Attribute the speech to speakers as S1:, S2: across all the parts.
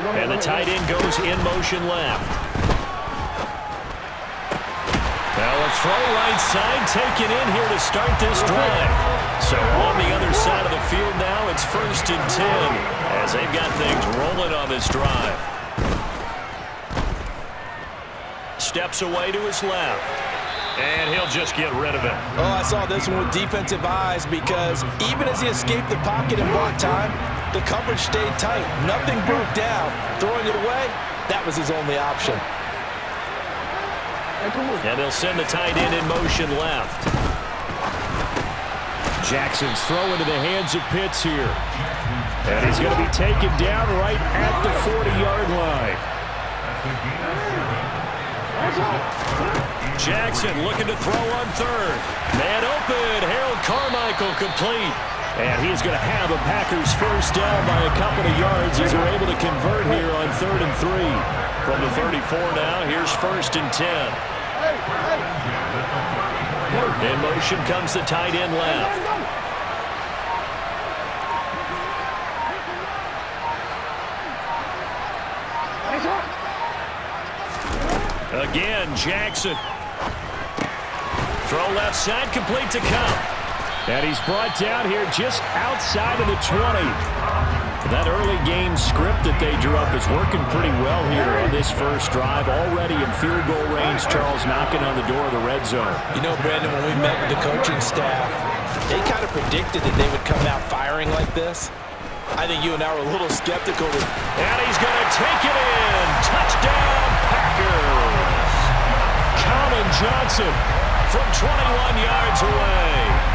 S1: And the tight end goes in motion left. Now a throw right side taken in here to start this drive. So on the other side of the field now, it's 1st and 10 as they've got things rolling on this drive. Steps away to his left. And he'll just get rid of it.
S2: Oh, I saw this one with defensive eyes because even as he escaped the pocket and bought time, the coverage stayed tight. Nothing broke down. Throwing it away, that was his only option.
S1: And they'll send the tight end in motion left. Jackson's throw into the hands of Pitts here. And he's going to be taken down right at the 40-yard line. Jackson looking to throw on 3rd. Man open. Harold Carmichael complete. And he's going to have a Packers first down by a couple of yards as they're able to convert here on 3rd and 3. From the 34 now, here's 1st and 10. In motion comes the tight end left. Again, Jackson. Throw left side, complete to Cup. And he's brought down here just outside of the 20. That early game script that they drew up is working pretty well here on this first drive. Already in field goal range, Charles knocking on the door of the red zone.
S2: You know, Brandon, when we met with the coaching staff, they kind of predicted that they would come out firing like this. I think you and I were a little skeptical.
S1: And he's going to take it in. Touchdown, Packers. Colin Johnson from 21 yards away.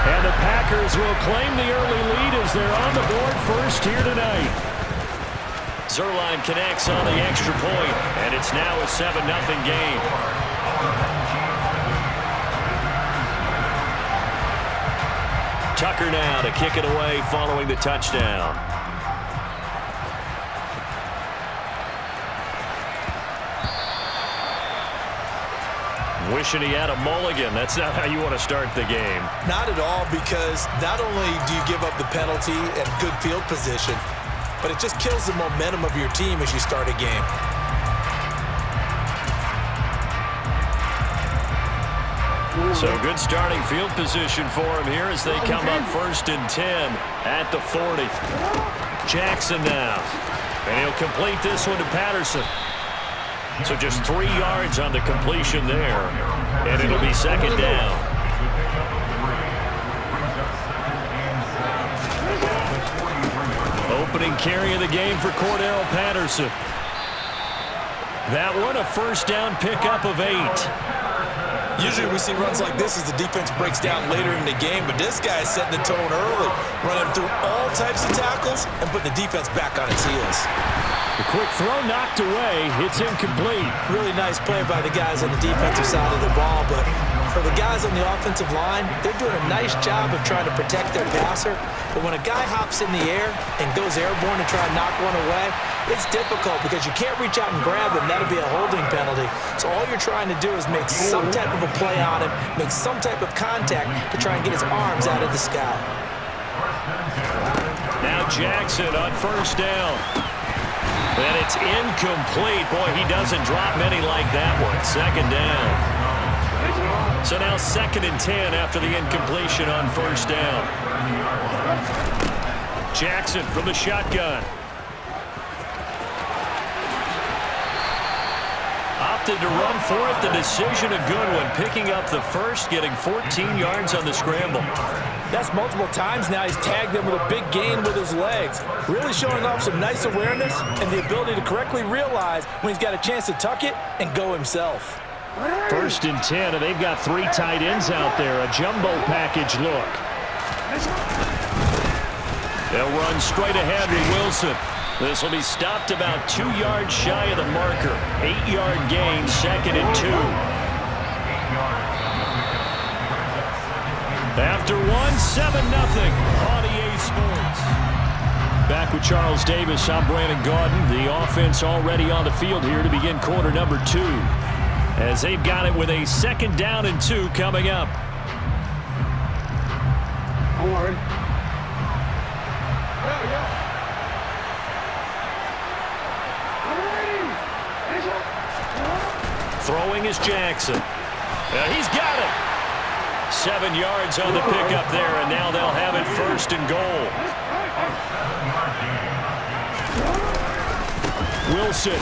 S1: And the Packers will claim the early lead as they're on the board first here tonight. Zerline connects on the extra point, and it's now a 7-0 game. Tucker now to kick it away following the touchdown. Wishing he had a mulligan. That's not how you want to start the game.
S2: Not at all, because not only do you give up the penalty and good field position, but it just kills the momentum of your team as you start a game.
S1: So good starting field position for him here as they come up 1st and 10 at the 40. Jackson now. And he'll complete this one to Patterson. So just 3 yards on the completion there. And it'll be 2nd down. Opening carry of the game for Cordero Patterson. That one a first down pickup of 8.
S2: Usually we see runs like this as the defense breaks down later in the game, but this guy is setting the tone early, running through all types of tackles and putting the defense back on its heels.
S1: The quick throw knocked away. It's incomplete.
S2: Really nice play by the guys on the defensive side of the ball, but for the guys on the offensive line, they're doing a nice job of trying to protect their passer. But when a guy hops in the air and goes airborne to try and knock one away, it's difficult because you can't reach out and grab him. That'll be a holding penalty. So all you're trying to do is make some type of a play on him, make some type of contact to try and get his arms out of the sky.
S1: Now Jackson on first down. And it's incomplete. Boy, he doesn't drop many like that one. 2nd down. So now 2nd and 10 after the incompletion on first down. Jackson from the shotgun. Opted to run for it. The decision a good one. Picking up the first, getting 14 yards on the scramble.
S2: That's multiple times now he's tagged them with a big gain with his legs. Really showing off some nice awareness and the ability to correctly realize when he's got a chance to tuck it and go himself.
S1: 1st and 10, and they've got 3 tight ends out there. A jumbo package look. They'll run straight ahead with Wilson. This will be stopped about 2 yards shy of the marker. 8-yard gain, 2nd and 2. After 7-0 on EA Sports. Back with Charles Davis, I'm Brandon Gaudin. The offense already on the field here to begin quarter number 2. As they've got it with a 2nd down and 2 coming up. is Jackson. He's got it. 7 yards on the pickup there, and now they'll have it 1st and goal. Wilson.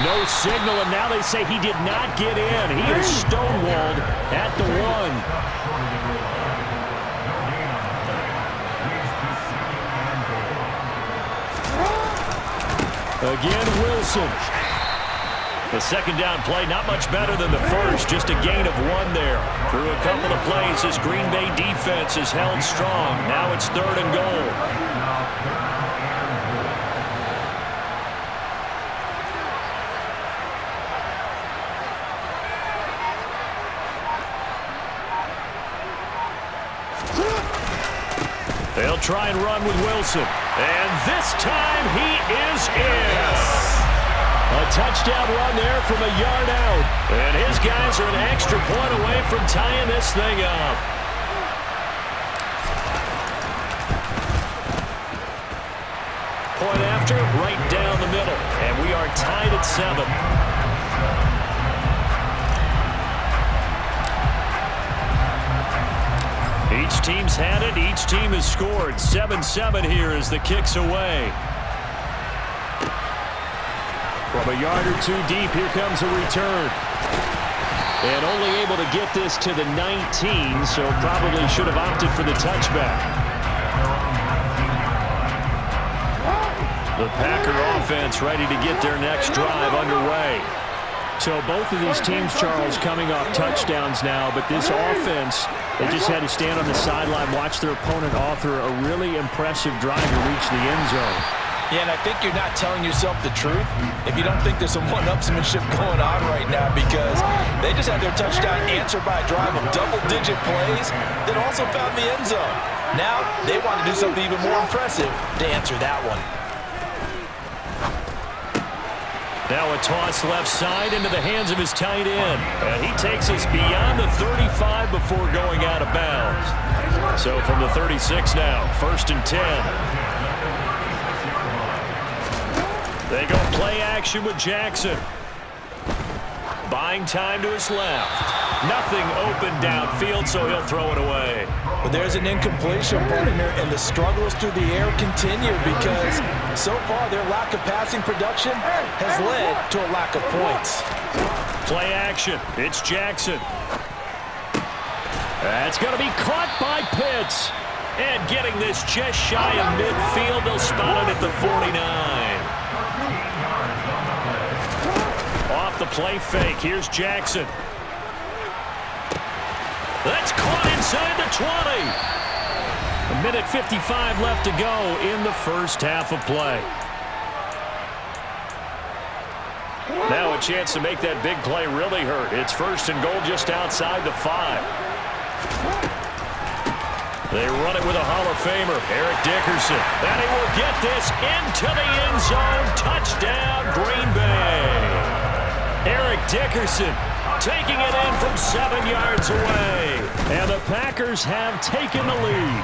S1: No signal, and now they say he did not get in. He is stonewalled at the 1. Again, Wilson. The second down play, not much better than the first, just a gain of 1 there. Through a couple of plays, this Green Bay defense is held strong. Now it's 3rd and goal. They'll try and run with Wilson. And this time he is in. A touchdown run there from a yard out. And his guys are an extra point away from tying this thing up. Point after, right down the middle. And we are tied at 7. Each team's had it. Each team has scored. 7-7 here as the kick's away. From a yard or 2 deep, here comes a return. And only able to get this to the 19, so probably should have opted for the touchback. The Packer offense ready to get their next drive underway. So both of these teams, Charles, coming off touchdowns now, but this offense, they just had to stand on the sideline, watch their opponent author a really impressive drive to reach the end zone.
S2: Yeah, and I think you're not telling yourself the truth if you don't think there's some one-upsmanship going on right now, because they just had their touchdown answered by a drive of double-digit plays that also found the end zone. Now they want to do something even more impressive to answer that one.
S1: Now a toss left side into the hands of his tight end. And he takes us beyond the 35 before going out of bounds. So from the 36 now, 1st and 10. They go play action with Jackson. Buying time to his left. Nothing open downfield, so he'll throw it away.
S2: But there's an incompletion, partner, and the struggles through the air continue because so far their lack of passing production has led to a lack of points.
S1: Play action. It's Jackson. That's going to be caught by Pitts. And getting this just shy of midfield, they'll spot it at the 49. Off the play fake, here's Jackson. That's caught inside the 20. 1:55 left to go in the first half of play. Now a chance to make that big play really hurt. It's 1st and goal just outside the 5. They run it with a Hall of Famer, Eric Dickerson. And he will get this into the end zone. Touchdown, Green Bay. Eric Dickerson taking it in from 7 yards away. And the Packers have taken the lead.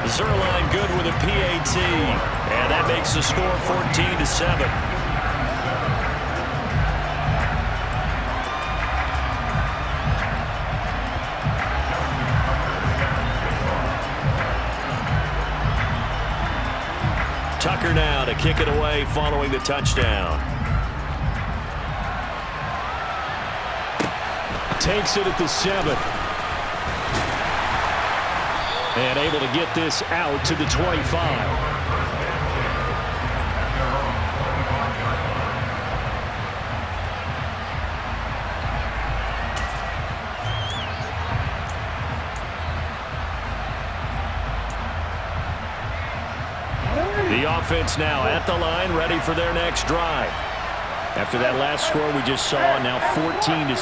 S1: Zerline good with a PAT. And that makes the score 14-7. Tucker now to kick it away following the touchdown. Takes it at the 7. And able to get this out to the 25. The offense now at the line, ready for their next drive. After that last score we just saw, now 14-7,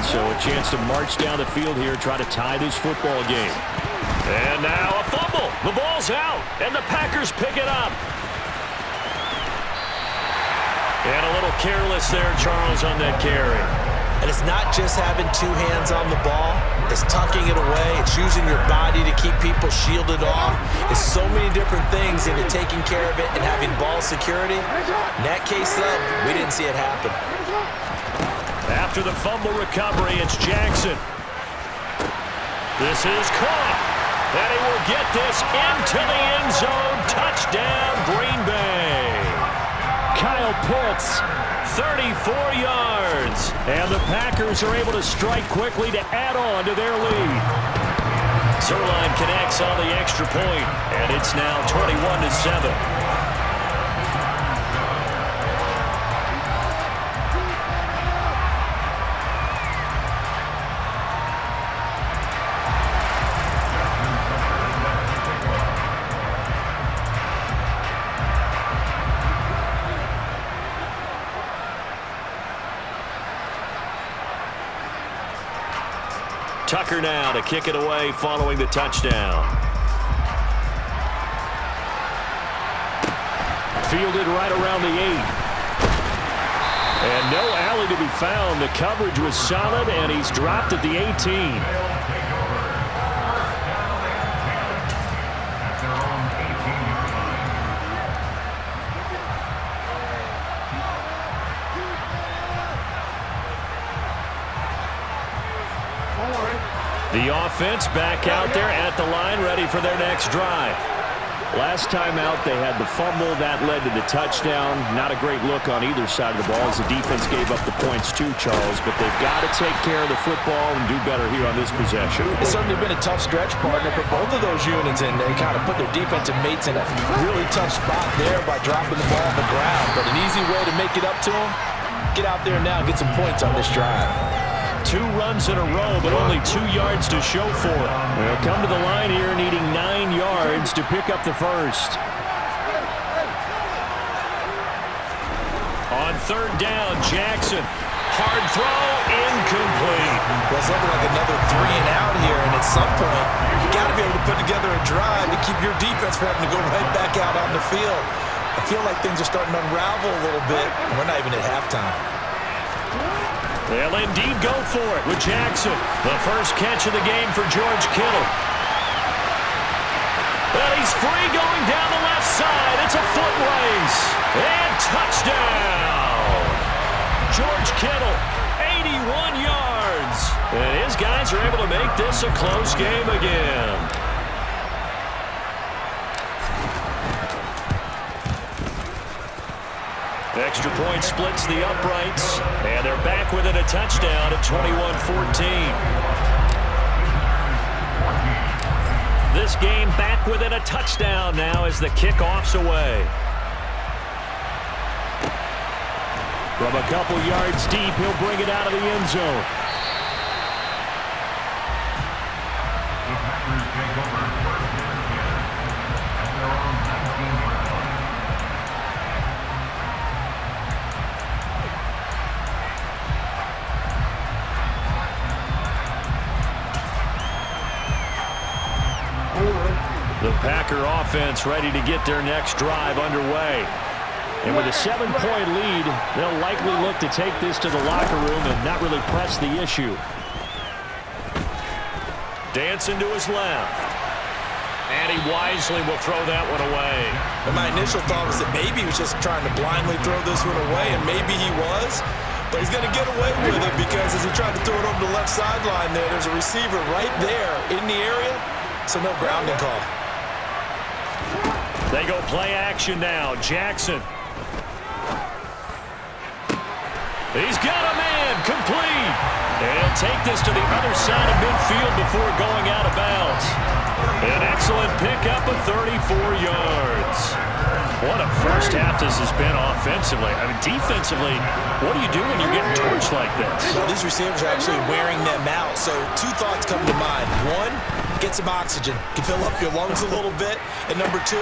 S1: so a chance to march down the field here, try to tie this football game. And now a fumble. The ball's out, and the Packers pick it up. And a little careless there, Charles, on that carry.
S2: And it's not just having 2 hands on the ball. It's tucking it away. It's using your body to keep people shielded off. It's so many different things into taking care of it and having ball security. In that case, though, we didn't see it happen.
S1: after the fumble recovery. It's Jackson. This is caught. And he will get this into the end zone. Touchdown, Green Bay. Kyle Pitts, 34 yards. And the Packers are able to strike quickly to add on to their lead. Zerline connects on the extra point, and it's now 21-7. Tucker now to kick it away following the touchdown. Fielded right around the 8. And no alley to be found. The coverage was solid, and he's dropped at the 18. The offense back out there at the line, ready for their next drive. Last time out, they had the fumble. That led to the touchdown. Not a great look on either side of the ball as the defense gave up the points too, Charles. But they've got to take care of the football and do better here on this possession.
S2: It's certainly been a tough stretch, partner, for both of those units, and they kind of put their defensive mates in a really tough spot there by dropping the ball on the ground. But an easy way to make it up to them, get out there now and get some points on this drive.
S1: 2 runs in a row, but only 2 yards to show for it. They'll come to the line here needing 9 yards to pick up the first. On 3rd down, Jackson. Hard throw, incomplete.
S2: Well, it's looking like another 3 and out here, and at some point, you got to be able to put together a drive to keep your defense from having to go right back out on the field. I feel like things are starting to unravel a little bit, and we're not even at halftime.
S1: They'll indeed go for it with Jackson. The first catch of the game for George Kittle. And he's free going down the left side. It's a foot race. And touchdown. George Kittle, 81 yards. And his guys are able to make this a close game again. Extra point splits the uprights, and they're back within a touchdown at 21-14. This game back within a touchdown now as the kickoff's away. From a couple yards deep, he'll bring it out of the end zone. The Packer offense ready to get their next drive underway. And with a 7-point lead, they'll likely look to take this to the locker room and not really press the issue. Dancing to his left. And he wisely will throw that one away.
S2: And my initial thought was that maybe he was just trying to blindly throw this one away, and maybe he was. But he's going to get away with it because as he tried to throw it over the left sideline there's a receiver right there in the area, so no grounding call.
S1: They go play action now. Jackson. He's got a man complete. And take this to the other side of midfield before going out of bounds. An excellent pickup of 34 yards. What a first half this has been offensively. I mean, defensively, what do you do when you're getting torched like this?
S2: Well, these receivers are absolutely wearing them out. So 2 thoughts come to mind. 1, get some oxygen. You can fill up your lungs a little bit. And number 2,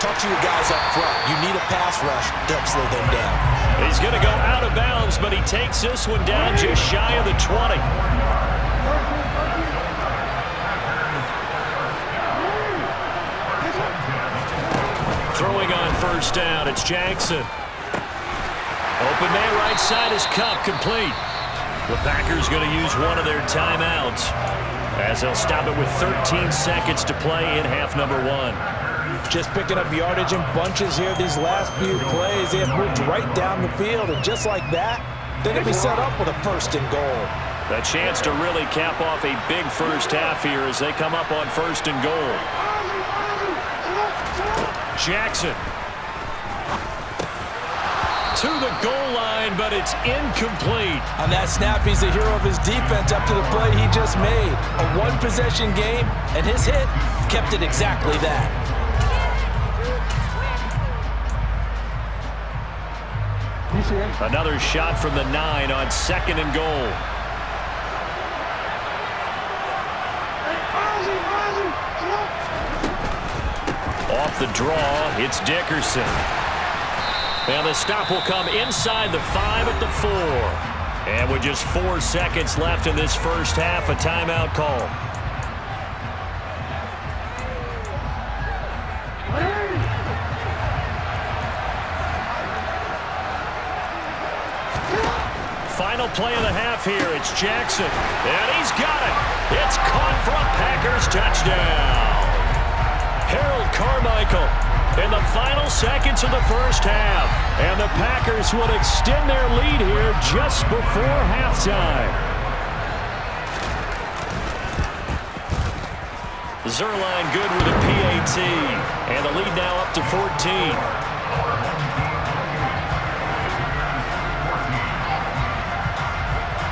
S2: talk to your guys up front. You need a pass rush to help slow them down.
S1: He's going to go out of bounds, but he takes this one down just shy of the 20. Throwing on first down, it's Jackson. Open man right side is Cup, complete. The Packers going to use one of their timeouts as they'll stop it with 13 seconds to play in half number 1.
S2: Just picking up yardage in bunches here these last few plays. They have moved right down the field, and just like that, then he'll be set up with a 1st and goal.
S1: A chance to really cap off a big first half here as they come up on 1st and goal. Jackson. To the goal line, but it's incomplete.
S2: On that snap, he's the hero of his defense up to the play he just made. A one-possession game, and his hit kept it exactly that.
S1: Another shot from the 9 on 2nd and goal. Off the draw, it's Dickerson. And the stop will come inside the 5 at the 4. And with just 4 seconds left in this first half, a timeout call. Final play of the half here. It's Jackson. And he's got it. It's caught for a Packers touchdown. Harold Carmichael in the final seconds of the first half. And the Packers will extend their lead here just before halftime. Zerline good with a PAT. And the lead now up to 14.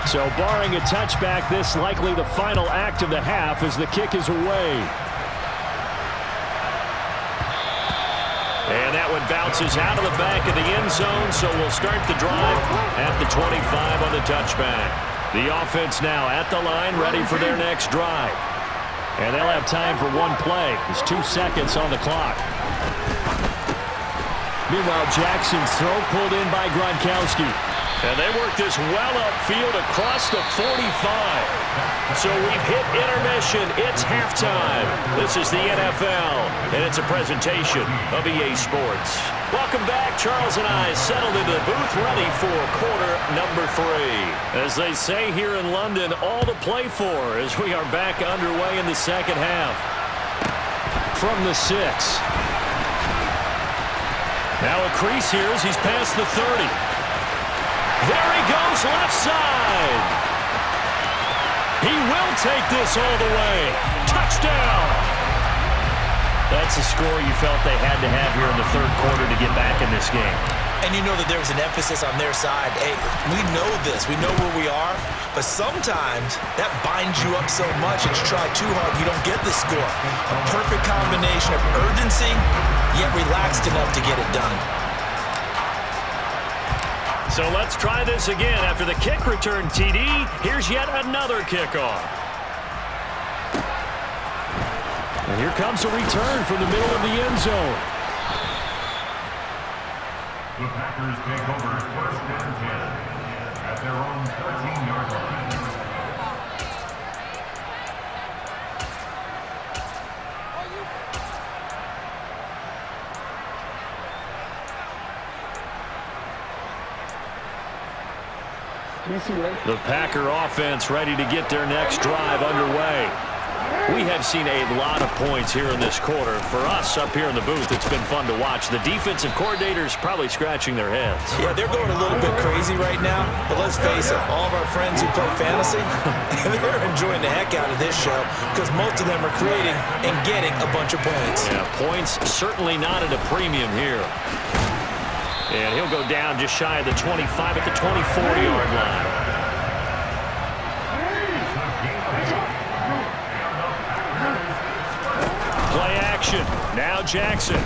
S1: So barring a touchback, this likely the final act of the half as the kick is away. And that one bounces out of the back of the end zone, so we'll start the drive at the 25 on the touchback. The offense now at the line, ready for their next drive. And they'll have time for one play. There's 2 seconds on the clock. Meanwhile, Jackson's throw pulled in by Gronkowski. And they work this well upfield across the 45. So we've hit intermission. It's halftime. This is the NFL, and it's a presentation of EA Sports. Welcome back. Charles and I settled into the booth ready for quarter number 3. As they say here in London, all to play for as we are back underway in the second half. From the 6. Now a crease here as he's past the 30. There he goes, left side. He will take this all the way. Touchdown. That's a score you felt they had to have here in the third quarter to get back in this game.
S2: And you know that there was an emphasis on their side. Hey, we know this. We know where we are. But sometimes that binds you up so much that you try too hard, you don't get the score. A perfect combination of urgency, yet relaxed enough to get it done.
S1: So let's try this again. After the kick return TD, here's yet another kickoff. And here comes a return from the middle of the end zone.
S3: The Packers take over 1st and 10 at their own 13-yard line.
S1: The Packer offense ready to get their next drive underway. We have seen a lot of points here in this quarter. For us up here in the booth, it's been fun to watch. The defensive coordinators probably scratching their heads.
S2: Yeah, they're going a little bit crazy right now. But let's face it, all of our friends who play fantasy, they're enjoying the heck out of this show because most of them are creating and getting a bunch of points.
S1: Yeah, points certainly not at a premium here. And he'll go down just shy of the 25 at the 24-yard line. Play action. Now Jackson.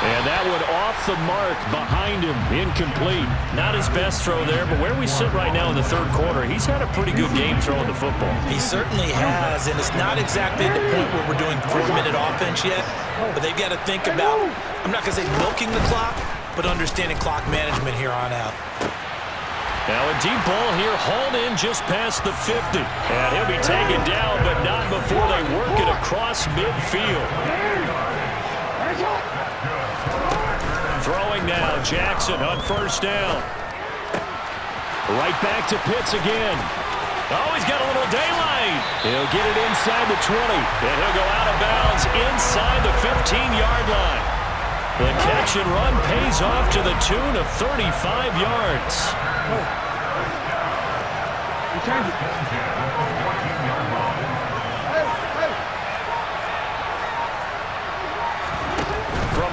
S1: And that one off the mark behind him. Incomplete. Not his best throw there, but where we sit right now in the third quarter, he's had a pretty good game throwing the football.
S2: He certainly has, and it's not exactly at the point where we're doing 4-minute offense yet, but they've got to think about, I'm not going to say milking the clock, but understanding clock management here on out.
S1: Now a deep ball here, hauled in just past the 50. And he'll be taken down, but not before they work it across midfield. Throwing now, Jackson on first down. Right back to Pitts again. Oh, he's got a little daylight. He'll get it inside the 20. And he'll go out of bounds inside the 15-yard line. The catch and run pays off to the tune of 35 yards. From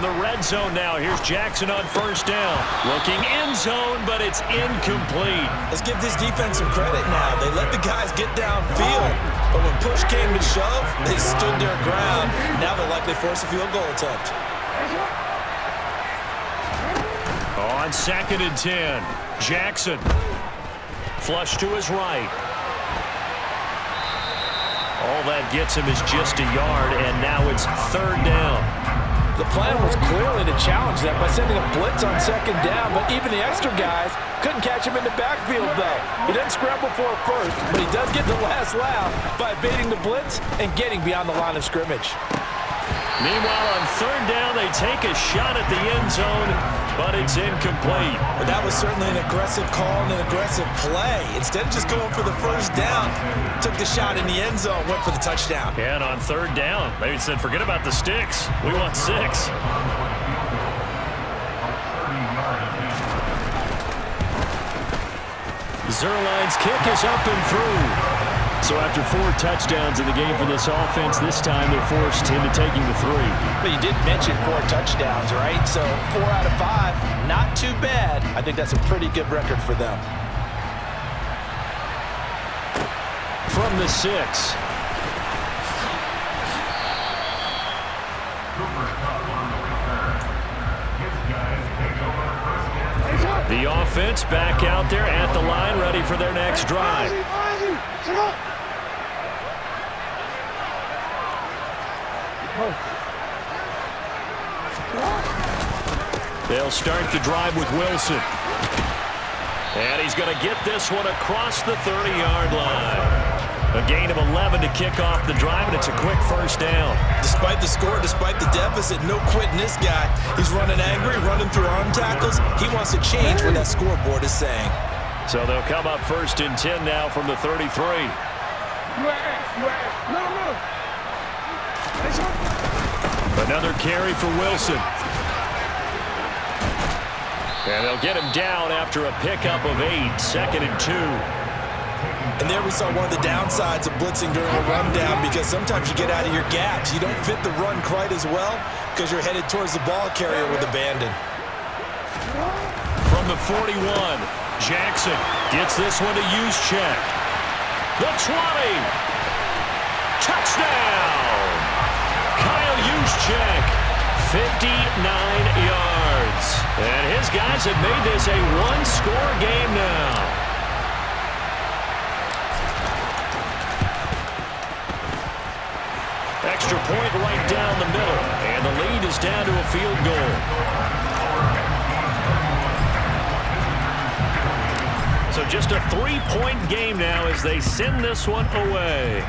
S1: the red zone now, here's Jackson on first down. Looking end zone, but it's incomplete.
S2: Let's give this defense some credit now. They let the guys get downfield, but when push came to shove, they stood their ground. Now they'll likely force a field goal attempt.
S1: On 2nd and 10, Jackson. Flush to his right. All that gets him is just a yard, and now it's 3rd down.
S2: The plan was clearly to challenge them by sending a blitz on 2nd down, but even the extra guys couldn't catch him in the backfield, though. He doesn't scramble for it first, but he does get the last laugh by evading the blitz and getting beyond the line of scrimmage.
S1: Meanwhile, on 3rd down, they take a shot at the end zone, but it's incomplete.
S2: But that was certainly an aggressive call and an aggressive play. Instead of just going for the first down, took the shot in the end zone, went for the touchdown.
S1: And on 3rd down, they said, forget about the sticks. We want 6. Zuerlein's kick is up and through. So after 4 touchdowns in the game for this offense, this time they're forced into taking the 3.
S2: But you did mention 4 touchdowns, right? So 4 out of 5, not too bad. I think that's a pretty good record for them.
S1: From the 6. The offense back out there at the line, ready for their next drive. They'll start the drive with Wilson. And he's going to get this one across the 30-yard line. A gain of 11 to kick off the drive, and it's a quick first down.
S2: Despite the score, despite the deficit, no quitting this guy. He's running angry, running through arm tackles. He wants to change what that scoreboard is saying.
S1: So they'll come up 1st and 10 now from the 33. Another carry for Wilson. And they'll get him down after a pickup of 8, 2nd and 2.
S2: And there we saw one of the downsides of blitzing during a rundown, because sometimes you get out of your gaps. You don't fit the run quite as well because you're headed towards the ball carrier with abandon.
S1: From the 41, Jackson gets this one to Juszczyk. The 20. Touchdown! Kyle Juszczyk, 59 yards. And his guys have made this a one-score game now. Extra point right down the middle, and the lead is down to a field goal. So just a 3-point game now as they send this one away.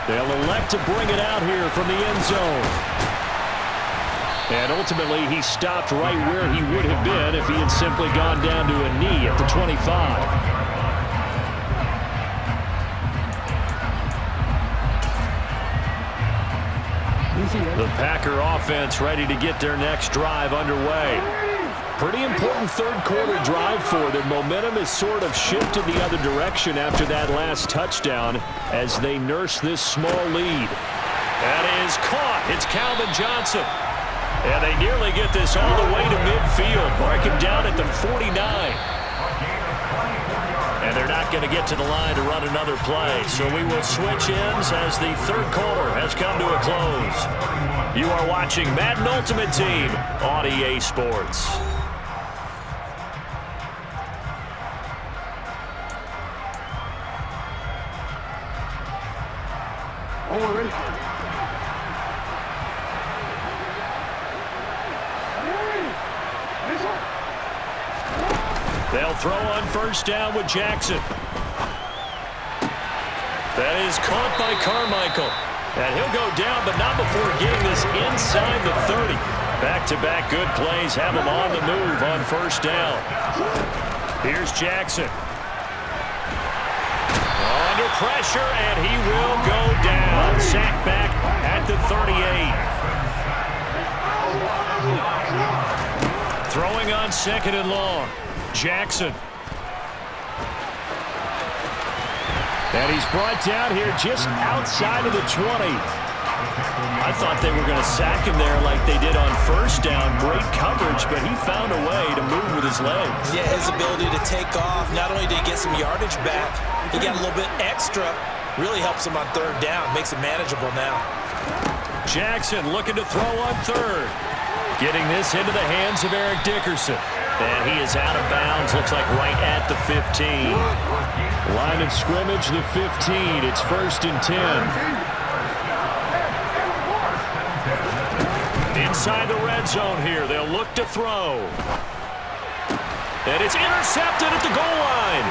S1: They'll elect to bring it out here from the end zone. And ultimately, he stopped right where he would have been if he had simply gone down to a knee at the 25. The Packer offense ready to get their next drive underway. Pretty important third-quarter drive for them. Momentum has sort of shifted the other direction after that last touchdown as they nurse this small lead. That is caught. It's Calvin Johnson. And they nearly get this all the way to midfield. Mark him down at the 49. And they're not going to get to the line to run another play. So we will switch ends as the third quarter has come to a close. You are watching Madden Ultimate Team on EA Sports. They'll throw on first down with Jackson. That is caught by Carmichael. And he'll go down, but not before getting this inside the 30. Back-to-back good plays have him on the move on first down. Here's Jackson. Under pressure, and he will go down. Sacked back at the 38. Throwing on 2nd and long. Jackson. And he's brought down here just outside of the 20. I thought they were going to sack him there like they did on 1st down. Great coverage, but he found a way to move with his legs.
S2: Yeah, his ability to take off, not only did he get some yardage back, he got a little bit extra. Really helps him on 3rd down, makes it manageable now.
S1: Jackson looking to throw on 3rd. Getting this into the hands of Eric Dickerson. And he is out of bounds, looks like right at the 15. Line of scrimmage, the 15. It's 1st and 10. Inside the red zone here, they'll look to throw. And it's intercepted at the goal line.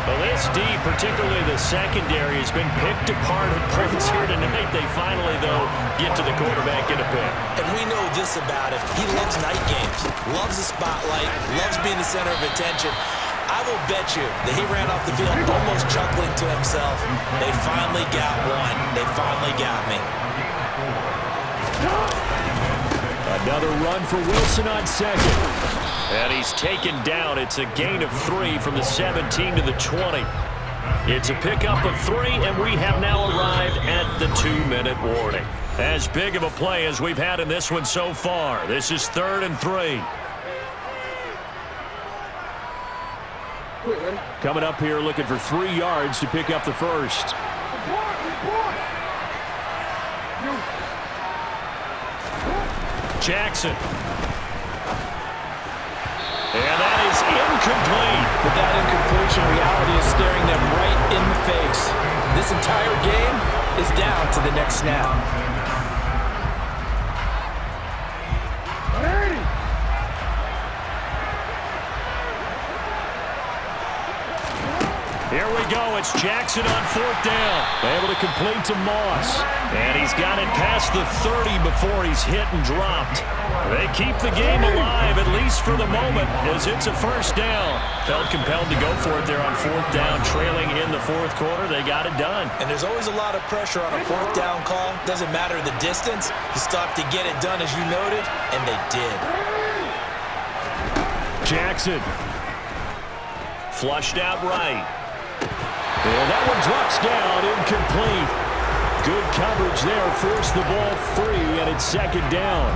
S1: Well, this D, particularly the secondary, has been picked apart at points here tonight. They finally, though, get to the quarterback in a pick.
S2: And we know this about him. He loves night games, loves the spotlight, loves being the center of attention. I will bet you that he ran off the field almost chuckling to himself. They finally got one. They finally got me.
S1: Another run for Wilson on 2nd. And he's taken down. It's a gain of 3 from the 17 to the 20. It's a pickup of 3, and we have now arrived at the 2-minute warning. As big of a play as we've had in this one so far. This is 3rd and 3. Coming up here looking for 3 yards to pick up the first. Jackson. And that is incomplete.
S4: With that incompletion, reality is staring them right in the face. This entire game is down to the next snap.
S1: Here we go. It's Jackson on 4th down. Able to complete to Moss. And he's got it past the 30 before he's hit and dropped. They keep the game alive, at least for the moment, as it's a 1st down. Felt compelled to go for it there on 4th down, trailing in the 4th quarter. They got it done.
S2: And there's always a lot of pressure on a 4th down call. Doesn't matter the distance. You stop to get it done, as you noted, and they did.
S1: Jackson. Flushed out right. And that one drops down, incomplete. Good coverage there, forced the ball free, and it's 2nd down.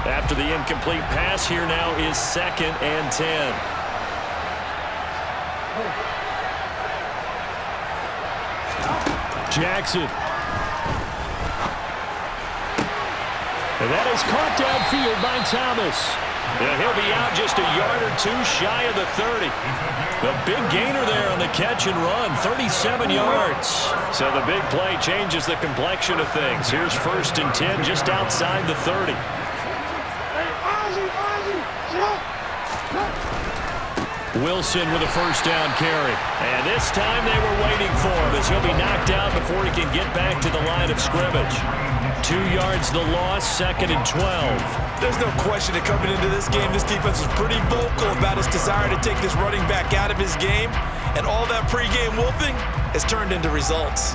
S1: After the incomplete pass, here now is 2nd and 10. Jackson. And that is caught downfield by Thomas. And he'll be out just a yard or 2 shy of the 30. The big gainer there on the catch and run, 37 yards. So the big play changes the complexion of things. Here's 1st and 10 just outside the 30. Wilson with a 1st down carry. And this time they were waiting for him as he'll be knocked out before he can get back to the line of scrimmage. 2 yards the loss, 2nd and 12.
S2: There's no question that coming into this game, this defense was pretty vocal about his desire to take this running back out of his game. And all that pregame wolfing has turned into results.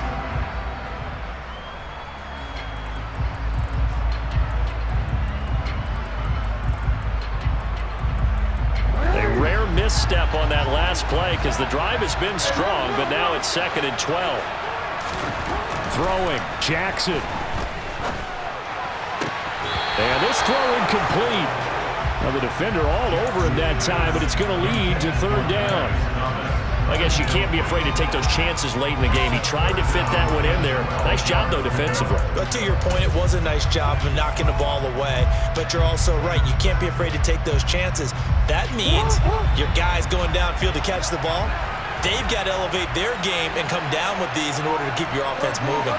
S1: A rare misstep on that last play because the drive has been strong, but now it's 2nd and 12. Throwing, Jackson. And this throw incomplete. Well, the defender all over him that time, but it's going to lead to 3rd down. I guess you can't be afraid to take those chances late in the game. He tried to fit that one in there. Nice job, though, defensively.
S2: But to your point, it was a nice job of knocking the ball away. But you're also right. You can't be afraid to take those chances. That means your guys going downfield to catch the ball, they've got to elevate their game and come down with these in order to keep your offense moving.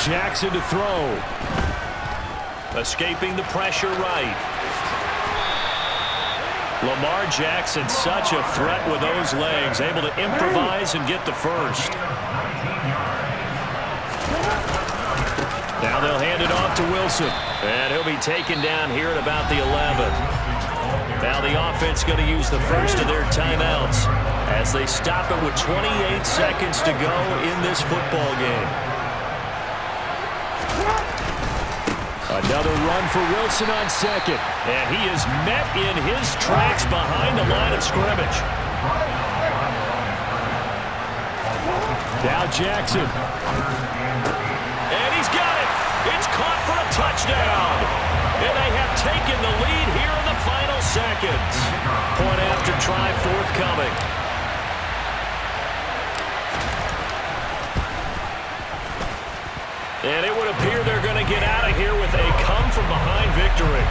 S1: Jackson to throw. Escaping the pressure right. Lamar Jackson, such a threat with those legs, able to improvise and get the first. Now they'll hand it off to Wilson. And he'll be taken down here at about the 11. Now the offense going to use the first of their timeouts as they stop it with 28 seconds to go in this football game. Another run for Wilson on second. And he is met in his tracks behind the line of scrimmage. Now Jackson. And he's got it. It's caught for a touchdown. And they have taken the lead here in the final seconds. Point after try forthcoming. And it would appear they're going to get out of here with a come-from-behind victory.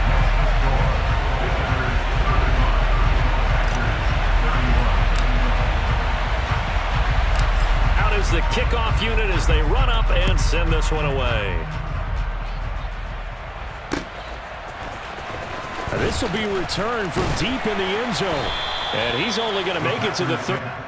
S1: Out is the kickoff unit as they run up and send this one away. This will be returned from deep in the end zone. And he's only going to make it to the third.